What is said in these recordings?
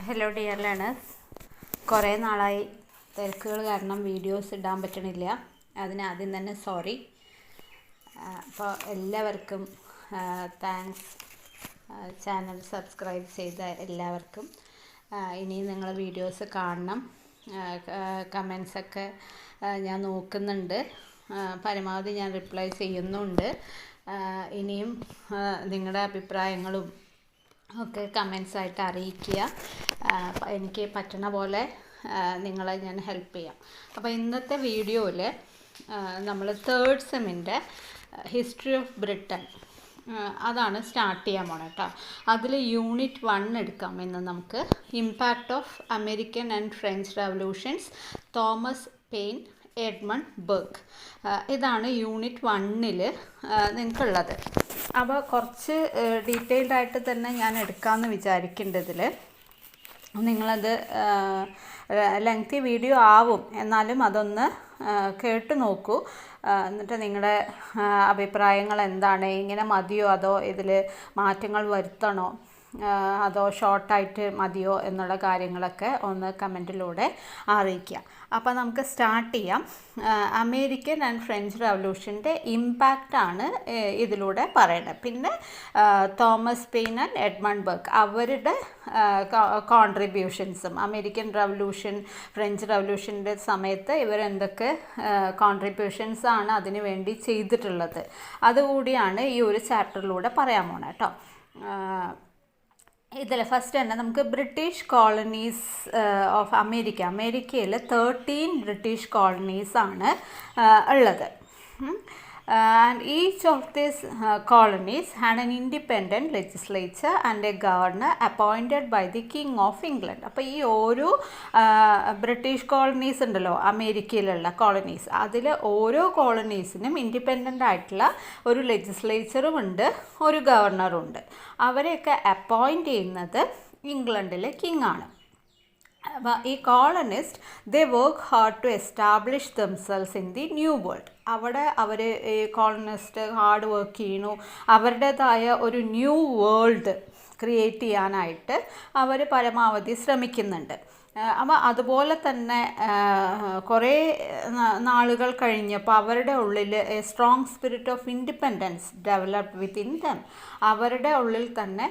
Hello dear learners, കുറേ നാളായി തിരക്കുകൾ കാരണം വീഡിയോസ് ഇടാൻ പറ്റണില്ല. അതിനാദ്യം തന്നെ സോറി. അപ്പോൾ എല്ലാവർക്കും താങ്ക്സ്. ചാനൽ സബ്സ്ക്രൈബ് ചെയ്ത എല്ലാവർക്കും ഇനിയും നിങ്ങൾ വീഡിയോസ് കാണണം. കമൻസൊക്കെ ഞാൻ നോക്കുന്നുണ്ട്, പരമാവധി ഞാൻ റിപ്ലൈ ചെയ്യുന്നുണ്ട്. ഇനിയും നിങ്ങളുടെ അഭിപ്രായങ്ങളും ഒക്കെ കമൻസായിട്ട് അറിയിക്കുക. എനിക്ക് പറ്റണ പോലെ നിങ്ങളെ ഞാൻ ഹെൽപ്പ് ചെയ്യാം. അപ്പോൾ ഇന്നത്തെ വീഡിയോയിൽ നമ്മൾ തേർഡ് സെമ്മിൻ്റെ ഹിസ്റ്ററി ഓഫ് ബ്രിട്ടൻ അതാണ് സ്റ്റാർട്ട് ചെയ്യാൻ പോണത് കേട്ടോ. അതിൽ യൂണിറ്റ് 1 എടുക്കാം ഇന്ന് നമുക്ക്. Impact of American and French revolutions, Thomas Paine, Edmund Burke. ഇതാണ് യൂണിറ്റ് 1 നിങ്ങൾക്കുള്ളത്. അപ്പോൾ കുറച്ച് ഡീറ്റെയിൽഡ് ആയിട്ട് തന്നെ ഞാൻ എടുക്കാമെന്ന് വിചാരിക്കേണ്ടതിൽ. നിങ്ങളത് ലെങ്തി വീഡിയോ ആവും, എന്നാലും അതൊന്ന് കേട്ട് നോക്കൂ. എന്നിട്ട് നിങ്ങളുടെ അഭിപ്രായങ്ങൾ എന്താണ്, ഇങ്ങനെ മതിയോ അതോ ഇതിൽ മാറ്റങ്ങൾ വരുത്തണോ, അതോ ഷോർട്ടായിട്ട് മതിയോ എന്നുള്ള കാര്യങ്ങളൊക്കെ ഒന്ന് കമൻറ്റിലൂടെ അറിയിക്കുക. അപ്പോൾ നമുക്ക് സ്റ്റാർട്ട് ചെയ്യാം. അമേരിക്കൻ ആൻഡ് ഫ്രഞ്ച് റെവല്യൂഷൻ്റെ ഇമ്പാക്റ്റാണ് ഇതിലൂടെ പറയുന്നത്. പിന്നെ തോമസ് പെയിൻ ആൻഡ് എഡ്മണ്ട് ബർഗ് അവരുടെ കോൺട്രിബ്യൂഷൻസും, അമേരിക്കൻ റെവല്യൂഷൻ ഫ്രഞ്ച് റെവല്യൂഷൻ്റെ സമയത്ത് ഇവരെന്തൊക്കെ കോൺട്രിബ്യൂഷൻസാണ് അതിന് വേണ്ടി ചെയ്തിട്ടുള്ളത്, അതുകൂടിയാണ് ഈ ഒരു ചാപ്റ്ററിലൂടെ പറയാൻ പോണത് കേട്ടോ. ഇതിൽ ഫസ്റ്റ് തന്നെ നമുക്ക് ബ്രിട്ടീഷ് കോളനീസ് ഓഫ് അമേരിക്കയിൽ 13 ബ്രിട്ടീഷ് കോളനീസാണ് ഉള്ളത്. And each of these colonies had an independent legislature and a governor appointed by the King of England. അപ്പോൾ ഈ ഓരോ ബ്രിട്ടീഷ് കോളനീസ് ഉണ്ടല്ലോ, അമേരിക്കയിലുള്ള കോളനീസ്, അതിൽ ഓരോ കോളനീസിനും ഇൻഡിപെൻഡൻ്റ് ആയിട്ടുള്ള ഒരു ലെജിസ്ലേച്ചറും ഉണ്ട്, ഒരു ഗവർണറും ഉണ്ട്. അവരെയൊക്കെ അപ്പോയിൻറ്റ് ചെയ്യുന്നത് ഇംഗ്ലണ്ടിലെ കിങ് ആണ്. അപ്പോൾ ഈ colonist they work hard to establish themselves in the new world. അവിടെ അവർ ഈ കോളനിസ്റ്റ് ഹാർഡ് വർക്ക് ചെയ്യുന്നു, അവരുടേതായ ഒരു ന്യൂ വേൾഡ് ക്രിയേറ്റ് ചെയ്യാനായിട്ട് അവർ പരമാവധി ശ്രമിക്കുന്നുണ്ട്. അപ്പോൾ അതുപോലെ തന്നെ കുറേ നാളുകൾ കഴിഞ്ഞപ്പോൾ അവരുടെ ഉള്ളിൽ A strong spirit of independence developed within dum. അവരുടെ ഉള്ളിൽ തന്നെ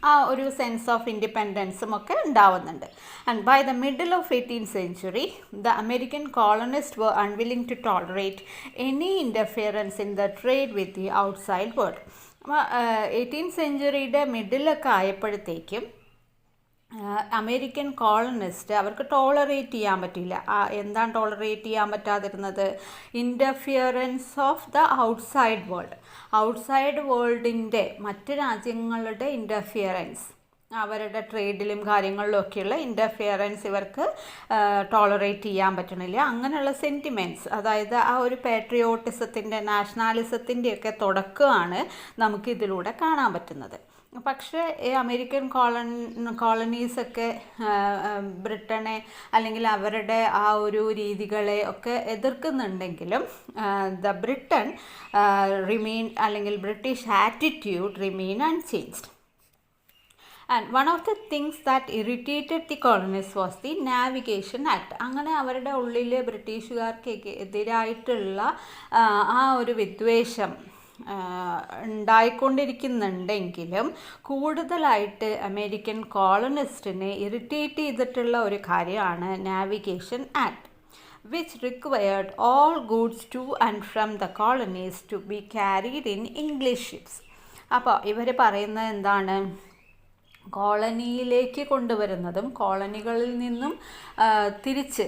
ആ ഒരു സെൻസ് ഓഫ് ഇൻഡിപെൻഡൻസും ഒക്കെ ഉണ്ടാവുന്നുണ്ട്. And by the middle of 18th century the American colonist were unwilling to tolerate any interference in the trade with the outside world. അപ്പോൾ 18th centuryയുടെ മിഡിലൊക്കെ ആയപ്പോഴത്തേക്കും അമേരിക്കൻ കോളനിസ്റ്റ് അവർക്ക് ടോളറേറ്റ് ചെയ്യാൻ പറ്റില്ല. എന്താണ് ടോളറേറ്റ് ചെയ്യാൻ പറ്റാതിരുന്നത്? Interference of the outside world. Outside വേൾഡിൻ്റെ മറ്റ് രാജ്യങ്ങളുടെ ഇൻ്റർഫിയറൻസ്, അവരുടെ ട്രേഡിലും കാര്യങ്ങളിലും ഒക്കെയുള്ള ഇൻ്റർഫിയറൻസ് ഇവർക്ക് ടോളറേറ്റ് ചെയ്യാൻ പറ്റണില്ല. അങ്ങനെയുള്ള സെൻറ്റിമെൻറ്റ്സ്, അതായത് ആ ഒരു പാട്രിയോട്ടിസത്തിൻ്റെ, നാഷണാലിസത്തിൻ്റെയൊക്കെ തുടക്കമാണ് നമുക്കിതിലൂടെ കാണാൻ പറ്റുന്നത്. പക്ഷേ ഈ അമേരിക്കൻ കോളനീസൊക്കെ ബ്രിട്ടനെ അല്ലെങ്കിൽ അവരുടെ ആ ഒരു രീതികളെ ഒക്കെ എതിർക്കുന്നുണ്ടെങ്കിലും ദ ബ്രിട്ടൻ റിമെയിൻ, അല്ലെങ്കിൽ British attitude remain unchanged. And one of the things that irritated the colonist was the navigation act. അങ്ങനെ അവരുടെ ഉള്ളിൽ ബ്രിട്ടീഷുകാർക്ക് എതിരായിട്ടുള്ള ആ ഒരു വിദ്വേഷം ഉണ്ടായിക്കൊണ്ടിരിക്കുന്നുണ്ടെങ്കിലും കൂടുതലായിട്ട് അമേരിക്കൻ കോളനിസ്റ്റിനെ ഇറിറ്റേറ്റ് ചെയ്തിട്ടുള്ള ഒരു കാര്യമാണ് navigation act, which required all goods to and from the colonies to be carried in English ships. അപ്പോൾ ഇവർ പറയുന്നത് എന്താണ്? കോളനിയിലേക്ക് കൊണ്ടുവരുന്നതും കോളനികളിൽ നിന്നും തിരിച്ച്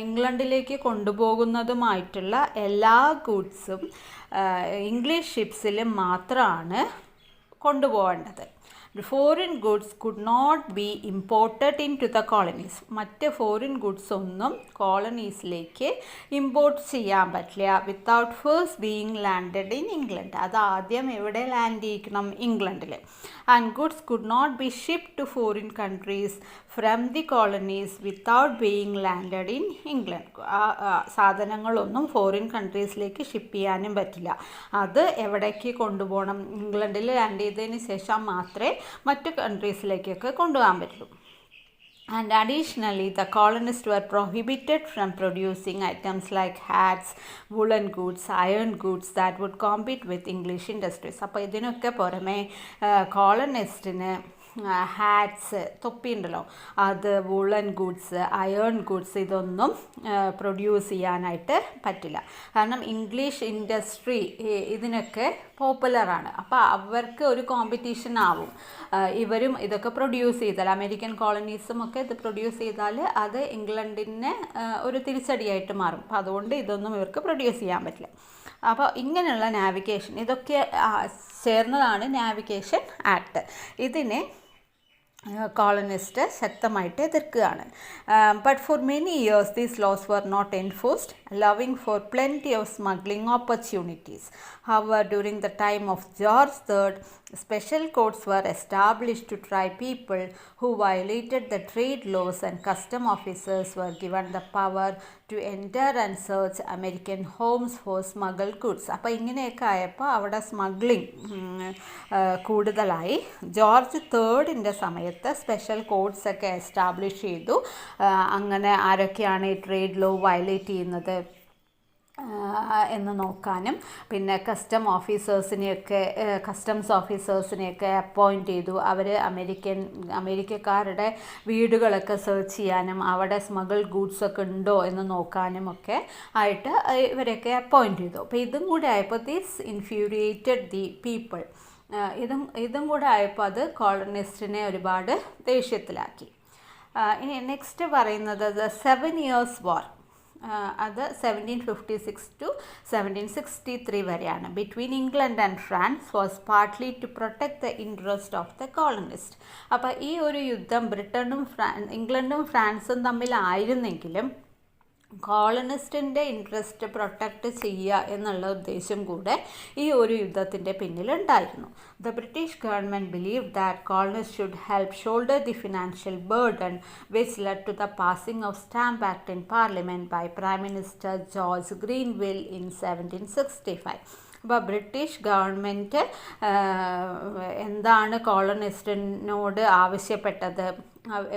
ഇംഗ്ലണ്ടിലേക്ക് കൊണ്ടുപോകുന്നതുമായിട്ടുള്ള എല്ലാ ഗുഡ്സും ഇംഗ്ലീഷ് ഷിപ്സിൽ മാത്രമാണ് കൊണ്ടുപോകേണ്ടത്. Foreign goods could not be imported in to the colonies. മറ്റ് ഫോറിൻ ഗുഡ്സ് ഒന്നും കോളനീസിലേക്ക് ഇമ്പോർട്ട് ചെയ്യാൻ പറ്റില്ല without first being landed in England. അത് ആദ്യം എവിടെ ലാൻഡ് ചെയ്യിക്കണം? ഇംഗ്ലണ്ടിൽ. And goods could not be shipped to foreign countries from the colonies without being landed in England. സാധനങ്ങളൊന്നും ഫോറിൻ കൺട്രീസിലേക്ക് ഷിപ്പ് ചെയ്യാനും പറ്റില്ല. അത് എവിടേക്ക് കൊണ്ടുപോകണം? ഇംഗ്ലണ്ടിൽ ലാൻഡ് ചെയ്തതിന് ശേഷം മാത്രമേ മറ്റ് കൺട്രീസിലേക്കൊക്കെ കൊണ്ടുപോകാൻ പറ്റുള്ളൂ. And additionally, the colonists were prohibited from producing items like hats, woolen goods, iron goods that would compete with English industries. അപ്പോൾ ഇതിനൊക്കെ പുറമെ കോളനിസ്റ്റിന് ഹാറ്റ്സ്, തൊപ്പി ഉണ്ടല്ലോ, അത്, വൂളൻ ഗുഡ്സ്, അയേൺ ഗുഡ്സ്, ഇതൊന്നും പ്രൊഡ്യൂസ് ചെയ്യാനായിട്ട് പറ്റില്ല. കാരണം ഇംഗ്ലീഷ് ഇൻഡസ്ട്രി ഇതിനൊക്കെ പോപ്പുലറാണ്. അപ്പോൾ അവർക്ക് ഒരു കോമ്പറ്റീഷൻ ആവും. ഇവരും ഇതൊക്കെ പ്രൊഡ്യൂസ് ചെയ്താൽ, അമേരിക്കൻ കോളനീസും ഒക്കെ ഇത് പ്രൊഡ്യൂസ് ചെയ്താൽ അത് ഇംഗ്ലണ്ടിന് ഒരു തിരിച്ചടിയായിട്ട് മാറും. അപ്പോൾ അതുകൊണ്ട് ഇതൊന്നും ഇവർക്ക് പ്രൊഡ്യൂസ് ചെയ്യാൻ പറ്റില്ല. അപ്പോൾ ഇങ്ങനെയുള്ള നാവിഗേഷൻ ഇതൊക്കെ ചേർന്നതാണ് നാവിഗേഷൻ ആക്ട്. ഇതിനെ കോളനിസ്റ്റ് ശക്തമായിട്ട് എതിർക്കുകയാണ്. But for many years these laws were not enforced, allowing for plenty of smuggling opportunities. However, during the time of George III, special courts were established to try people who violated the trade laws, and custom officers were given the power to enter and search American homes for smuggled goods. അപ്പോൾ ഇങ്ങനെയൊക്കെ ആയപ്പോൾ അവിടെ smuggling കൂടുതലായി. George തേർഡിൻ്റെ സമയത്ത് special courts ഒക്കെ establish ചെയ്തു. അങ്ങനെ ആരൊക്കെയാണ് ഈ ട്രേഡ് ലോ വയലേറ്റ് ചെയ്യുന്നത് എന്ന് നോക്കാനും, പിന്നെ കസ്റ്റംസ് ഓഫീസേഴ്സിനെയൊക്കെ അപ്പോയിൻറ്റ് ചെയ്തു. അവർ അമേരിക്കക്കാരുടെ വീടുകളൊക്കെ സെർച്ച് ചെയ്യാനും അവിടെ സ്മഗിൾ ഗൂഡ്സൊക്കെ ഉണ്ടോ എന്ന് നോക്കാനും ഒക്കെ ആയിട്ട് ഇവരെയൊക്കെ അപ്പോയിൻറ്റ് ചെയ്തു. അപ്പോൾ ഇതും കൂടെ ആയപ്പോൾ ദിസ് ഇൻഫ്യൂരിയേറ്റഡ് ദി പീപ്പിൾ. ഇതും കൂടെ ആയപ്പോൾ അത് കോളനിസ്റ്റിനെ ഒരുപാട് ദേഷ്യത്തിലാക്കി. ഇനി നെക്സ്റ്റ് പറയുന്നത് ദ 7 Years War. അത് 1756 to 1763 വരെയാണ്. Between England and France was partly to protect the interest of the colonist. അപ്പോൾ ഈ ഒരു യുദ്ധം ഇംഗ്ലണ്ടും ഫ്രാൻസും തമ്മിലായിരുന്നെങ്കിലും കോളനിസ്റ്റിൻ്റെ ഇൻട്രസ്റ്റ് പ്രൊട്ടക്റ്റ് ചെയ്യുക എന്നുള്ള ഉദ്ദേശം കൂടെ ഈ ഒരു യുദ്ധത്തിൻ്റെ പിന്നിലുണ്ടായിരുന്നു. The British government believe that colonist should help shoulder the financial burden which led to the passing of stamp act in parliament by prime minister George Grenville in 1765. അപ്പോൾ ബ്രിട്ടീഷ് ഗവൺമെൻറ് എന്താണ് കോളനിസ്റ്റിനോട് ആവശ്യപ്പെട്ടത്?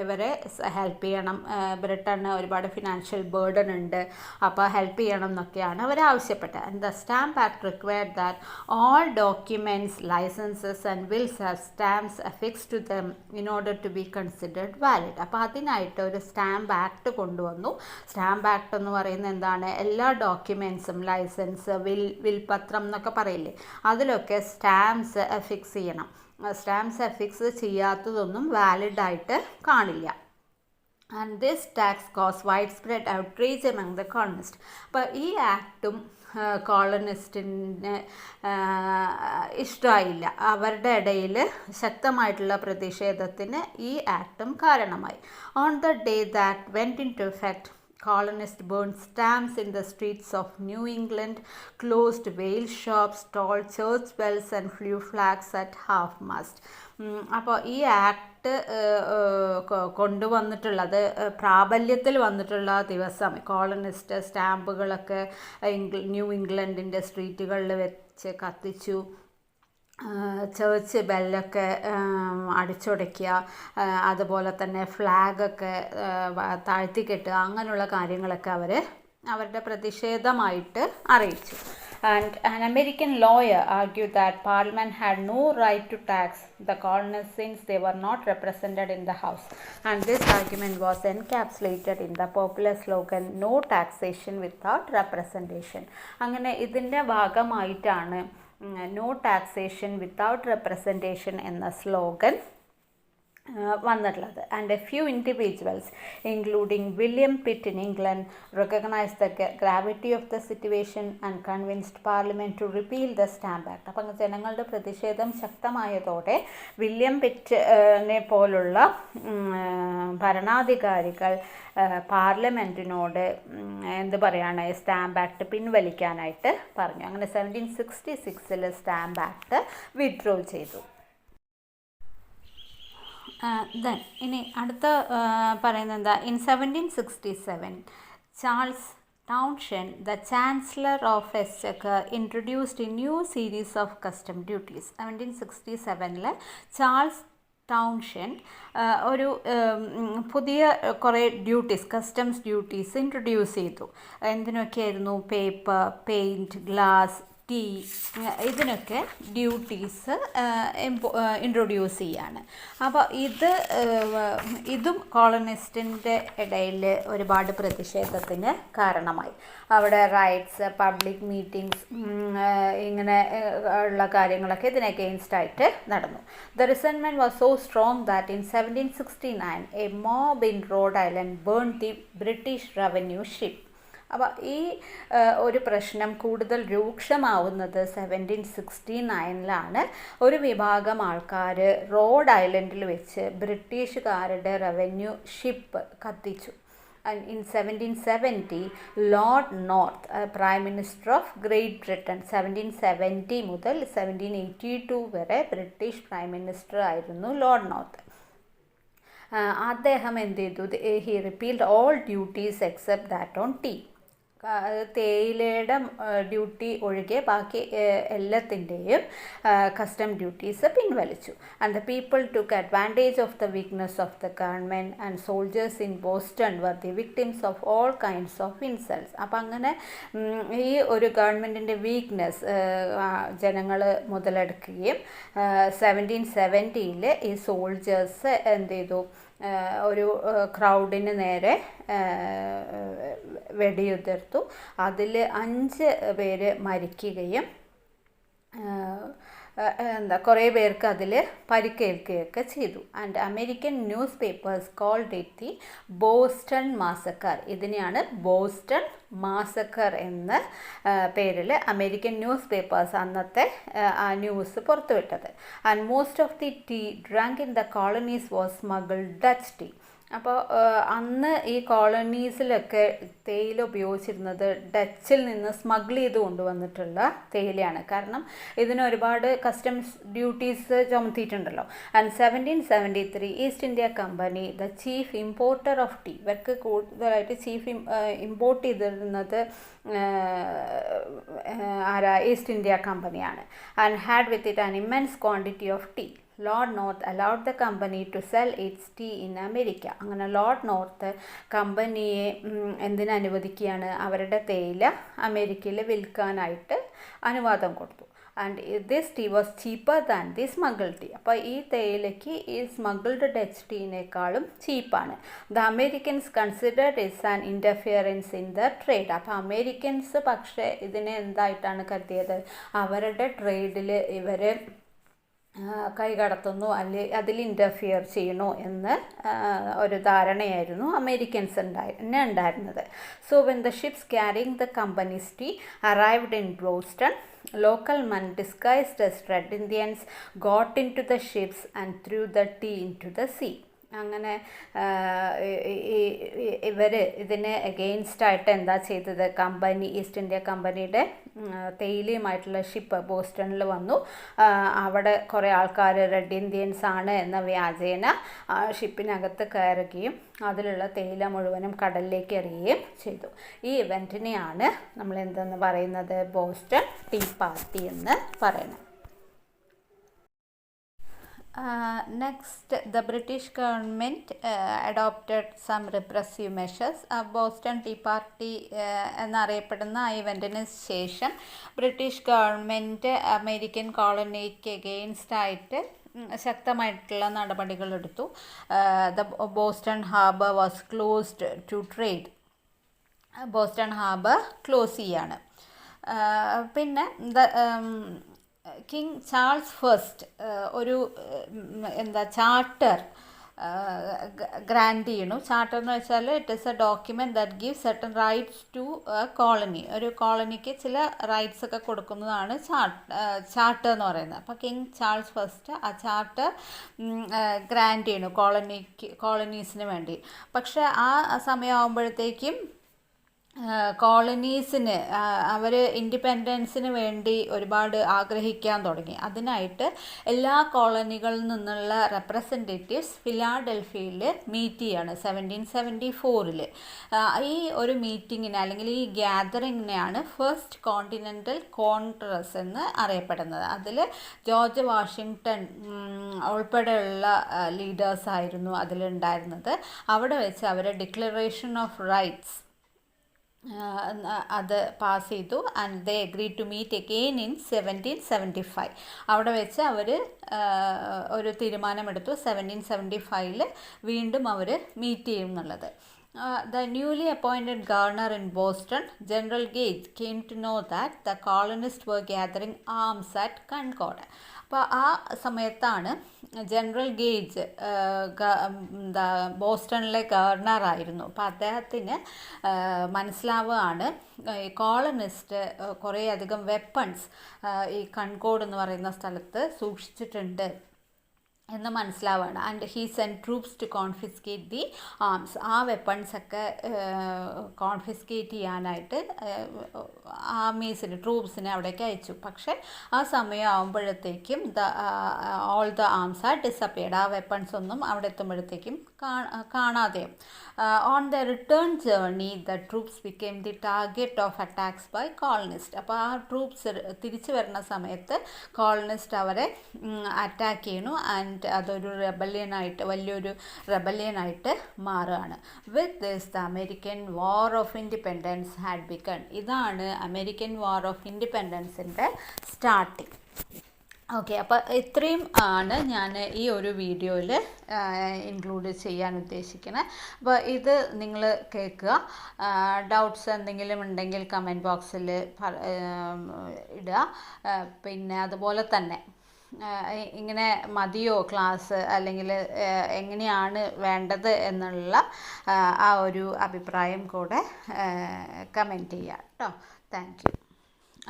ഇവരെ ഹെൽപ്പ് ചെയ്യണം, ബ്രിട്ടന് ഒരുപാട് financial burden ഉണ്ട്, അപ്പോൾ help ചെയ്യണം എന്നൊക്കെയാണ് അവർ ആവശ്യപ്പെട്ടത്. And the stamp act required that all documents, licenses and wills have stamps affixed to them in order to be considered valid. അപ്പോൾ അതിനായിട്ട് ഒരു സ്റ്റാമ്പ് ആക്ട് കൊണ്ടുവന്നു. സ്റ്റാമ്പ് ആക്ട് എന്ന് പറയുന്നത് എന്താണ്? എല്ലാ ഡോക്യുമെൻറ്റ്സും, ലൈസൻസ്, വിൽപത്രം എന്നൊക്കെ പറയില്ലേ, അതിലൊക്കെ സ്റ്റാമ്പ്സ് അഫിക്സ് ചെയ്യണം. സ്റ്റാമ്പ്സ് അഫിക്സ് ചെയ്യാത്തതൊന്നും വാലിഡായിട്ട് കാണില്ല. And this tax cause wide spread outrage among the colonist. അപ്പോൾ ഈ ആക്ടും കോളനിസ്റ്റിന് ഇഷ്ടമായില്ല. അവരുടെ ഇടയിൽ ശക്തമായിട്ടുള്ള പ്രതിഷേധത്തിന് ഈ ആക്ടും കാരണമായി. On the day that went into effect, colonists burned stamps in the streets of New England, closed whale shops, stole church bells and flew flags at half-mast. അപ്പോൾ ഈ ആക്ട് കൊണ്ടുവന്നിട്ടുള്ളത്, പ്രാബല്യത്തിൽ വന്നിട്ടുള്ള ദിവസം കോളനിസ്റ്റ് സ്റ്റാമ്പുകളൊക്കെ ന്യൂ ഇംഗ്ലണ്ടിൻ്റെ സ്ട്രീറ്റുകളിൽ വെച്ച് കത്തിച്ചു, church ബെല്ലൊക്കെ അടിച്ചുടയ്ക്കുക, അതുപോലെ തന്നെ ഫ്ലാഗൊക്കെ താഴ്ത്തിക്കെട്ടുക, അങ്ങനെയുള്ള കാര്യങ്ങളൊക്കെ അവരുടെ പ്രതിഷേധമായിട്ട് അറിയിച്ചു. And an American lawyer argued that Parliament had no right to tax the colonists since they were not represented in the House. And this argument was encapsulated in the popular slogan, "No taxation without representation." അങ്ങനെ ഇതിൻ്റെ ഭാഗമായിട്ടാണ് no taxation without representation എന്ന slogan വന്നിട്ടുള്ളത്. And a few individuals including William Pitt in England recognise the gravity of the situation and convinced parliament to repeal the stamp act. അപ്പം ജനങ്ങളുടെ പ്രതിഷേധം ശക്തമായതോടെ William പിറ്റിനെ പോലുള്ള ഭരണാധികാരികൾ പാർലമെൻറ്റിനോട് എന്ത് പറയാണ്, സ്റ്റാമ്പ് ആക്ട് പിൻവലിക്കാനായിട്ട് പറഞ്ഞു. അങ്ങനെ 1766 സ്റ്റാമ്പ് ആക്ട് വിഡ്രോ ചെയ്തു. ഇനി അടുത്ത പറയുന്നത് എന്താ? In 1767 Charles Townshend, the chancellor of exchequer, introduced a new series of custom duties. 1767 Charles Townshend ഒരു പുതിയ കുറേ ഡ്യൂട്ടീസ്, കസ്റ്റംസ് ഡ്യൂട്ടീസ് ഇൻട്രൊഡ്യൂസ് ചെയ്തു. എന്തിനൊക്കെയായിരുന്നു? പേപ്പർ, പെയിൻറ്റ്, ഗ്ലാസ്, ടീ, ഇതിനൊക്കെ ഡ്യൂട്ടീസ് ഇൻട്രൊഡ്യൂസ് ചെയ്യാണ്. അപ്പോൾ ഇതും കോളനിസ്റ്റിൻ്റെ ഇടയിൽ ഒരുപാട് പ്രതിഷേധത്തിന് കാരണമായി. അവിടെ റൈറ്റ്സ്, പബ്ലിക് മീറ്റിംഗ്സ്, ഇങ്ങനെ ഉള്ള കാര്യങ്ങളൊക്കെ ഇതിന് അഗെയിൻസ്റ്റ് ആയിട്ട് നടന്നു. The resentment was so strong that in 1769 a mob in Rhode Island burn the British revenue ship. അപ്പോൾ ഈ ഒരു പ്രശ്നം കൂടുതൽ രൂക്ഷമാവുന്നത് 1769 ഒരു വിഭാഗം ആൾക്കാർ റോഡ് ഐലൻഡിൽ വെച്ച് ബ്രിട്ടീഷുകാരുടെ റവന്യൂ ഷിപ്പ് കത്തിച്ചു. And in 1770, Lord North, Prime Minister of Great Britain, 1770 മുതൽ 1782 വരെ ബ്രിട്ടീഷ് പ്രൈം മിനിസ്റ്റർ ആയിരുന്നു ലോർഡ് നോർത്ത്. അദ്ദേഹം എന്ത് ചെയ്തു? He repealed all duties except that on tea. തേയിലയുടെ ഡ്യൂട്ടി ഒഴികെ ബാക്കി എല്ലാത്തിൻ്റെയും കസ്റ്റം ഡ്യൂട്ടീസ് പിൻവലിച്ചു. And the people took advantage of the weakness of the government and soldiers in Boston were the victims of all kinds of insults. അപ്പം അങ്ങനെ ഈ ഒരു ഗവൺമെൻറ്റിൻ്റെ വീക്ക്നെസ് ജനങ്ങൾ മുതലെടുക്കുകയും 1770 ഈ സോൾജേഴ്സ് എന്ത് ചെയ്തു? ഒരു ക്രൗഡിന് നേരെ വെടിയുതിർത്തു. അതിൽ 5 പേര് മരിക്കുകയും കുറേ പേർക്ക് അതിൽ പരിക്കേൽക്കുകയൊക്കെ ചെയ്തു. And American newspapers called it the Boston massacre. ഇതിനെയാണ് ബോസ്റ്റൺ മാസക്കർ എന്ന പേരിൽ അമേരിക്കൻ ന്യൂസ് പേപ്പേഴ്സ് അന്നത്തെ ആ ന്യൂസ് പുറത്തുവിട്ടത്. And most of the tea drank in the colonies was smuggled Dutch tea. അപ്പോൾ അന്ന് ഈ കോളനീസിലൊക്കെ തേയില ഉപയോഗിച്ചിരുന്നത് ഡച്ചിൽ നിന്ന് സ്മഗിൾ ചെയ്ത് കൊണ്ടുവന്നിട്ടുള്ള തേയിലയാണ്. കാരണം ഇതിന് ഒരുപാട് കസ്റ്റംസ് ഡ്യൂട്ടീസ് ചുമത്തിയിട്ടുണ്ടല്ലോ. And 1773 East India company the chief importer of tea. ഇവർക്ക് കൂടുതലായിട്ട് ചീഫ് ഇമ്പോർട്ട് ചെയ്തിരുന്നത് ഈസ്റ്റ് ഇന്ത്യ കമ്പനിയാണ്. And had with it an immense quantity of tea. Lord North allowed the company to sell its tea in America. അങ്ങനെ Lord North കമ്പനിയെ എന്തിനനുവദിക്കുകയാണ്? അവരുടെ തേയില അമേരിക്കയിൽ വിൽക്കാനായിട്ട് അനുവാദം കൊടുത്തു. And this tea was cheaper than the smuggled tea. അപ്പോൾ ഈ തേയിലയ്ക്ക് ഈ സ്മഗിൾഡ് ഡച്ച് ടീനേക്കാളും ചീപ്പാണ്. The Americans considered it's an interference in the trade. അപ്പോൾ അമേരിക്കൻസ് പക്ഷേ ഇതിനെ എന്തായിട്ടാണ് കരുതിയത്? അവരുടെ ട്രേഡിൽ ഇവർ കൈകടത്തുന്നു, അതിൽ ഇൻ്റർഫിയർ ചെയ്യണു എന്ന് ഒരു ധാരണയായിരുന്നു അമേരിക്കൻസ് ഉണ്ടായിരുന്നത്. So when the ships carrying the companies tea arrived in Boston, local men disguised as Red Indians got into the ships and threw the tea into the sea. അങ്ങനെ ഇവർ ഇതിന് എഗെയിൻസ്റ്റായിട്ട് എന്താ ചെയ്തത്? കമ്പനി, ഈസ്റ്റ് ഇന്ത്യ കമ്പനിയുടെ തേയിലയുമായിട്ടുള്ള ship ബോസ്റ്റണിൽ വന്നു. അവിടെ കുറേ ആൾക്കാർ റെഡ് ഇന്ത്യൻസ് ആണ് എന്ന വ്യാജേന ഷിപ്പിനകത്ത് കയറുകയും അതിലുള്ള തേയില മുഴുവനും കടലിലേക്ക് എറിയുകയും ചെയ്തു. ഈ ഇവൻറ്റിനെയാണ് നമ്മൾ എന്തെന്ന് പറയുന്നത്? ബോസ്റ്റൺ ടീ പാർട്ടി എന്ന് പറയുന്നത്. Next, the British government adopted some repressive measures. Boston tea party എന്നറിയപ്പെടുന്ന ആ ഇവൻറ്റിന് ശേഷം ബ്രിട്ടീഷ് ഗവൺമെൻറ് അമേരിക്കൻ കോളനിക്ക് എഗെയിൻസ്റ്റായിട്ട് ശക്തമായിട്ടുള്ള നടപടികളെടുത്തു. The Boston harbour was closed to trade. Boston harbour close ചെയ്യാണ്. പിന്നെ കിങ് ചാൾസ് ഫസ്റ്റ് ഒരു ചാർട്ടർ ഗ്രാൻഡ് ചെയ്യണു. ചാർട്ടർ എന്ന് വെച്ചാൽ it is a document that give certain rights to colony. ഒരു കോളനിക്ക് ചില റൈറ്റ്സ് ഒക്കെ കൊടുക്കുന്നതാണ് ചാർട്ടർ എന്ന് പറയുന്നത്. അപ്പോൾ കിങ് ചാൾസ് ഫസ്റ്റ് ആ ചാർട്ടർ ഗ്രാൻഡ് ചെയ്യണു കോളനീസിന് വേണ്ടി. പക്ഷേ ആ സമയമാകുമ്പോഴത്തേക്കും കോളനീസിന് അവർ ഇൻഡിപെൻഡൻസിന് വേണ്ടി ഒരുപാട് ആഗ്രഹിക്കാൻ തുടങ്ങി. അതിനായിട്ട് എല്ലാ കോളനികളിൽ നിന്നുള്ള റെപ്രസെൻറ്റേറ്റീവ്സ് ഫിലാഡൽഫിയയിൽ മീറ്റ് ചെയ്യാണ് 1774. ഈ ഒരു മീറ്റിങ്ങിനെ അല്ലെങ്കിൽ ഈ ഗ്യാതറിങ്ങിനെയാണ് ഫസ്റ്റ് കോണ്ടിനെൻ്റൽ കോൺഗ്രസ് എന്ന് അറിയപ്പെടുന്നത്. അതിൽ ജോർജ് വാഷിങ്ടൺ ഉൾപ്പെടെയുള്ള ലീഡേഴ്സായിരുന്നു അതിലുണ്ടായിരുന്നത്. അവിടെ വെച്ച് അവർ ഡിക്ലറേഷൻ ഓഫ് റൈറ്റ്സ് അത് പാസ് ചെയ്തു. And they agreed to meet again in 1775. അവിടെ വെച്ച് അവർ ഒരു തീരുമാനമെടുത്തു 1775 വീണ്ടും അവർ മീറ്റ് ചെയ്യും എന്നുള്ളത്. The newly appointed governor in Boston, General Gage, came to know that the colonists were gathering arms at Concord. അപ്പോൾ ആ സമയത്താണ് ജനറൽ ഗേജ് ബോസ്റ്റണിലെ ഗവർണറായിരുന്നു. അപ്പോൾ അദ്ദേഹത്തിന് മനസ്സിലാവുകയാണ് ഈ കോളനിസ്റ്റ് കുറേയധികം വെപ്പൺസ് ഈ കൺകോഡ് എന്ന് പറയുന്ന സ്ഥലത്ത് സൂക്ഷിച്ചിട്ടുണ്ട് എന്ന് മനസ്സിലാവുകയാണ്. And he send troops to confiscate the arms. ആ വെപ്പൺസൊക്കെ കോൺഫിസ്കേറ്റ് ചെയ്യാനായിട്ട് ആർമീസിന് ട്രൂപ്സിനെ അവിടേക്ക് അയച്ചു. പക്ഷേ ആ സമയം ആകുമ്പോഴത്തേക്കും all the arms are disappeared. ആ വെപ്പൺസ് ഒന്നും അവിടെ എത്തുമ്പോഴത്തേക്കും കാണാതെയും. On the return journey the troops became the target of attacks by colonist. അപ്പോൾ ആ ട്രൂപ്സ് തിരിച്ചു വരുന്ന സമയത്ത് കോളനിസ്റ്റ് അവരെ അറ്റാക്ക് ചെയ്യുന്നു. ആൻഡ് അതൊരു റെബല്യനായിട്ട് വലിയൊരു റെബല്യനായിട്ട് മാറുകയാണ്. With this the American war of independence had begun. ഇതാണ് അമേരിക്കൻ വാർ ഓഫ് ഇൻഡിപെൻഡൻസിൻ്റെ സ്റ്റാർട്ടിങ്. ഓക്കെ, അപ്പോൾ ഇത്രയും ആണ് ഞാൻ ഈ ഒരു വീഡിയോയിൽ ഇൻക്ലൂഡ് ചെയ്യാൻ ഉദ്ദേശിക്കുന്നത്. അപ്പോൾ ഇത് നിങ്ങൾ കേൾക്കുക. ഡൗട്ട്സ് എന്തെങ്കിലും ഉണ്ടെങ്കിൽ കമൻറ്റ് ബോക്സിൽ ഇടുക. പിന്നെ അതുപോലെ തന്നെ ഇങ്ങനെ മതിയോ ക്ലാസ്, അല്ലെങ്കിൽ എങ്ങനെയാണ് വേണ്ടത് എന്നുള്ള ആ ഒരു അഭിപ്രായം കൂടെ കമൻറ്റ് ചെയ്യുക കേട്ടോ. Thank you.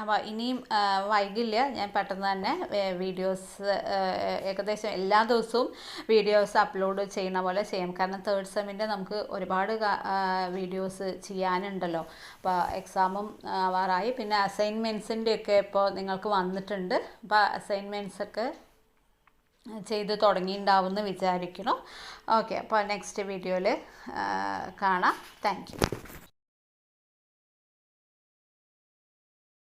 അപ്പോൾ ഇനിയും വൈകില്ല, ഞാൻ പെട്ടെന്ന് തന്നെ വീഡിയോസ് ഏകദേശം എല്ലാ ദിവസവും വീഡിയോസ് അപ്ലോഡ് ചെയ്യുന്ന പോലെ ചെയ്യാം. കാരണം തേർഡ് സെമ്മിൻ്റെ നമുക്ക് ഒരുപാട് വീഡിയോസ് ചെയ്യാനുണ്ടല്ലോ. അപ്പോൾ എക്സാമും ആവാറായി. പിന്നെ അസൈൻമെൻറ്റ്സിൻ്റെയൊക്കെ ഇപ്പോൾ നിങ്ങൾക്ക് വന്നിട്ടുണ്ട്. അപ്പോൾ അസൈൻമെൻറ്റ്സൊക്കെ ചെയ്ത് തുടങ്ങിയിട്ടുണ്ടാവുമെന്ന് വിചാരിക്കണം. ഓക്കെ, അപ്പോൾ നെക്സ്റ്റ് വീഡിയോയിൽ കാണാം. Thank you.